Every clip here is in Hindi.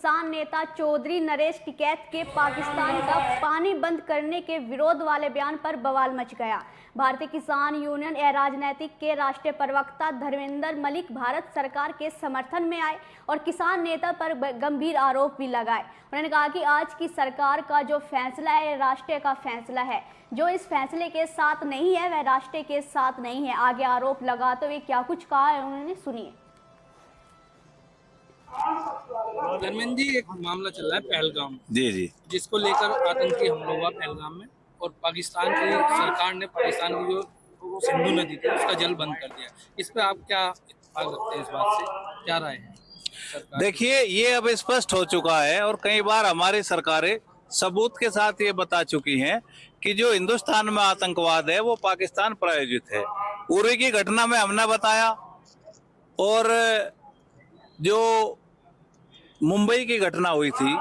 किसान नेता चौधरी नरेश टिकैत के पाकिस्तान का पानी बंद करने के विरोध वाले बयान पर बवाल मच गया। भारतीय किसान यूनियन राजनीतिक के राष्ट्रीय प्रवक्ता धर्मेंद्र मलिक भारत सरकार के समर्थन में आए और किसान नेता पर गंभीर आरोप भी लगाए। उन्होंने कहा कि आज की सरकार का जो फैसला है राष्ट्र का फैसला है, जो इस फैसले के साथ नहीं है वह राष्ट्र के साथ नहीं है। आगे आरोप लगाते हुए क्या कुछ कहा है उन्होंने, सुनिए। धर्मेंद्र जी, एक मामला चल रहा है पहलगाम, जी, जिसको लेकर आतंकी हमला हुआ पहलगाम में और पाकिस्तान की सरकार ने पाकिस्तान की जो सिंधु नदी थी उसका जल बंद कर दिया। इस पे आप क्या इत्तेफाक रखते हैं? इस बात से क्या राय है? देखिए, ये अब स्पष्ट हो चुका है और कई बार हमारी सरकारें सबूत के साथ ये बता चुकी हैं कि जो हिंदुस्तान में आतंकवाद है वो पाकिस्तान प्रायोजित है। उरी की घटना में हमने बताया और जो मुंबई की घटना हुई थी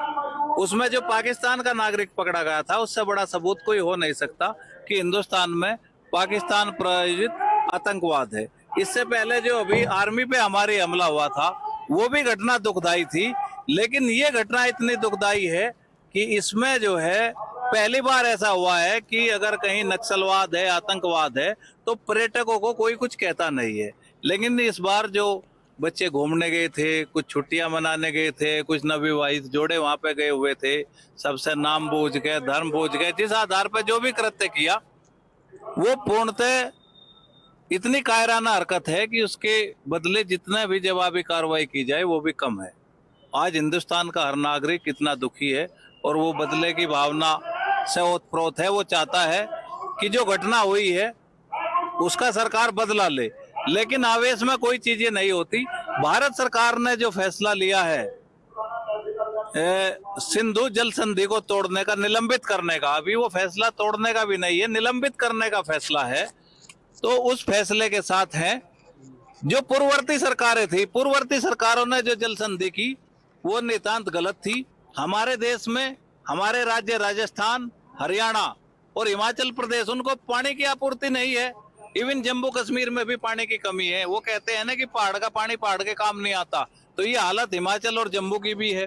उसमें जो पाकिस्तान का नागरिक पकड़ा गया था उससे बड़ा सबूत कोई हो नहीं सकता कि हिंदुस्तान में पाकिस्तान प्रायोजित आतंकवाद है। इससे पहले जो अभी आर्मी पे हमारी हमला हुआ था वो भी घटना दुखदाई थी, लेकिन ये घटना इतनी दुखदाई है कि इसमें जो है पहली बार ऐसा हुआ है कि अगर कहीं नक्सलवाद है, आतंकवाद है, तो पर्यटकों को कोई कुछ कहता नहीं है। लेकिन इस बार जो बच्चे घूमने गए थे, कुछ छुट्टियां मनाने गए थे, कुछ नवविवाहित जोड़े वहां पे गए हुए थे, सबसे नाम बूझ गए, धर्म बूझ गए, जिस आधार पर जो भी कृत्य किया वो पूर्णतः इतनी कायराना हरकत है कि उसके बदले जितना भी जवाबी कार्रवाई की जाए वो भी कम है। आज हिंदुस्तान का हर नागरिक इतना दुखी है और वो बदले की भावना से ओतप्रोत है। वो चाहता है कि जो घटना हुई है उसका सरकार बदला ले, लेकिन आवेश में कोई चीजें नहीं होती। भारत सरकार ने जो फैसला लिया है सिंधु जल संधि को तोड़ने का, निलंबित करने का, अभी वो फैसला तोड़ने का भी नहीं है, निलंबित करने का फैसला है, तो उस फैसले के साथ है। जो पूर्ववर्ती सरकारें थी, पूर्ववर्ती सरकारों ने जो जल संधि की वो नितांत गलत थी। हमारे देश में हमारे राज्य राजस्थान, हरियाणा और हिमाचल प्रदेश, उनको पानी की आपूर्ति नहीं है। इवन जम्मू कश्मीर में भी पानी की कमी है। वो कहते हैं ना कि पहाड़ का पानी पहाड़ के काम नहीं आता, तो ये हालत हिमाचल और जम्मू की भी है।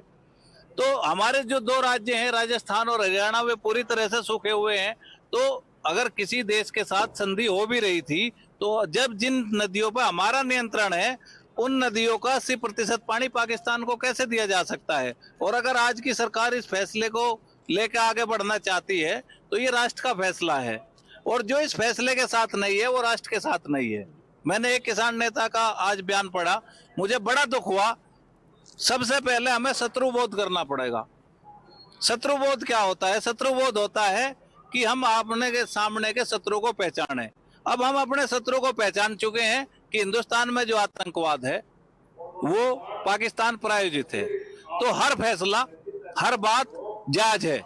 तो हमारे जो दो राज्य हैं राजस्थान और हरियाणा, वे पूरी तरह से सूखे हुए हैं। तो अगर किसी देश के साथ संधि हो भी रही थी तो जब जिन नदियों पर हमारा नियंत्रण है उन नदियों का 80% पानी पाकिस्तान को कैसे दिया जा सकता है? और अगर आज की सरकार इस फैसले को लेकर आगे बढ़ना चाहती है तो ये राष्ट्र का फैसला है, और जो इस फैसले के साथ नहीं है वो राष्ट्र के साथ नहीं है। मैंने एक किसान नेता का आज बयान पढ़ा, मुझे बड़ा दुख हुआ। सबसे पहले हमें शत्रुबोध करना पड़ेगा। शत्रुबोध क्या होता है? शत्रुबोध होता है कि हम अपने के सामने के शत्रु को पहचाने। अब हम अपने शत्रु को पहचान चुके हैं कि हिंदुस्तान में जो आतंकवाद है वो पाकिस्तान प्रायोजित है, तो हर फैसला, हर बात जायज है।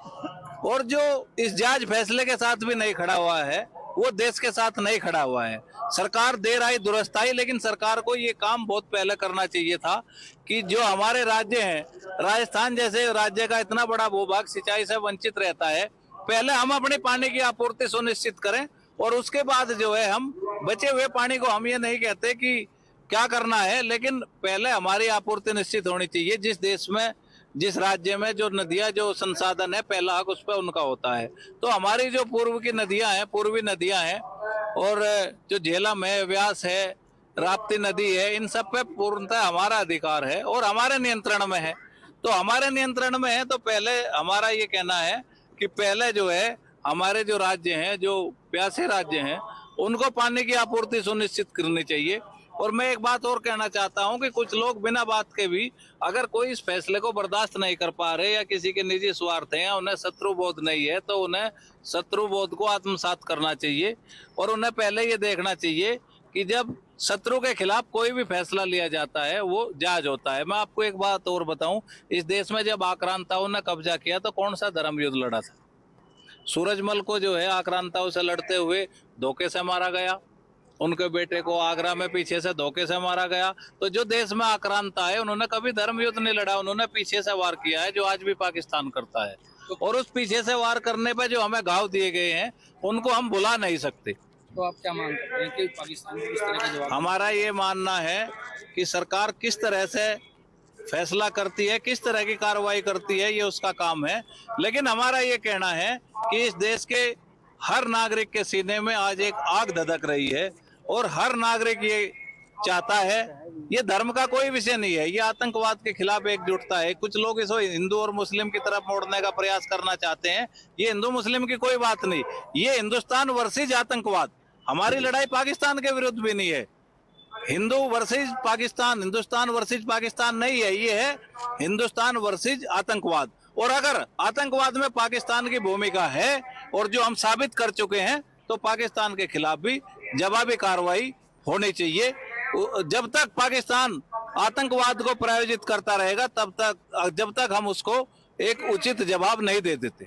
और जो इस जायज फैसले के साथ भी नहीं खड़ा हुआ है वो देश के साथ नहीं खड़ा हुआ है। सरकार देर आई दुरुस्त आई, लेकिन सरकार को ये काम बहुत पहले करना चाहिए था कि जो हमारे राज्य हैं, राजस्थान जैसे राज्य का इतना बड़ा भूभाग सिंचाई से वंचित रहता है, पहले हम अपनी पानी की आपूर्ति सुनिश्चित करें और उसके बाद जो है हम बचे हुए पानी को, हम ये नहीं कहते कि क्या करना है, लेकिन पहले हमारी आपूर्ति निश्चित होनी चाहिए। जिस देश में, जिस राज्य में जो नदियां, जो संसाधन है, पहला हक उस पर उनका होता है। तो हमारी जो पूर्व की नदियां हैं, पूर्वी नदियां हैं, और जो झेलम है, व्यास है, राप्ती नदी है, इन सब पे पूर्णतः हमारा अधिकार है और हमारे नियंत्रण में है। तो हमारे नियंत्रण में है तो पहले हमारा ये कहना है कि पहले जो है हमारे जो राज्य हैं, जो प्यासे राज्य हैं, उनको पानी की आपूर्ति सुनिश्चित करनी चाहिए। और मैं एक बात और कहना चाहता हूं कि कुछ लोग बिना बात के भी, अगर कोई इस फैसले को बर्दाश्त नहीं कर पा रहे या किसी के निजी स्वार्थ हैं, उन्हें शत्रुबोध नहीं है, तो उन्हें शत्रुबोध को आत्मसात करना चाहिए और उन्हें पहले ये देखना चाहिए कि जब शत्रु के खिलाफ कोई भी फैसला लिया जाता है वो जायज होता है। मैं आपको एक बात और बताऊं, इस देश में जब आक्रांताओं ने कब्जा किया तो कौन सा धर्म युद्ध लड़ा था? सूरजमल को जो है आक्रांताओं से लड़ते हुए धोखे से मारा गया, उनके बेटे को आगरा में पीछे से धोखे से मारा गया। तो जो देश में आक्रांता है उन्होंने कभी धर्म युद्ध नहीं लड़ा, उन्होंने पीछे से वार किया है, जो आज भी पाकिस्तान करता है। और उस पीछे से वार करने पे जो हमें घाव दिए गए हैं उनको हम भुला नहीं सकते। तो आप क्या मानते हैं कि पाकिस्तान को किस तरह का जवाब? हमारा ये मानना है कि सरकार किस तरह से फैसला करती है, किस तरह की कार्रवाई करती है, ये उसका काम है। लेकिन हमारा ये कहना है कि इस देश के हर नागरिक के सीने में आज एक आग धधक रही है और हर नागरिक ये चाहता है, ये धर्म का कोई विषय नहीं है, ये आतंकवाद के खिलाफ एकजुटता है। कुछ लोग इसको हिंदू और मुस्लिम की तरफ मोड़ने का प्रयास करना चाहते हैं, ये हिंदू मुस्लिम की कोई बात नहीं, ये हिंदुस्तान वर्सेज आतंकवाद। हमारी लड़ाई पाकिस्तान के विरुद्ध भी नहीं है, हिंदू वर्सेज पाकिस्तान, हिंदुस्तान वर्सेज पाकिस्तान नहीं है, ये है हिंदुस्तान वर्सेज आतंकवाद। और अगर आतंकवाद में पाकिस्तान की भूमिका है और जो हम साबित कर चुके हैं, तो पाकिस्तान के खिलाफ भी जवाबी कार्रवाई होनी चाहिए। जब तक पाकिस्तान आतंकवाद को प्रायोजित करता रहेगा, जब तक हम उसको एक उचित जवाब नहीं दे देते।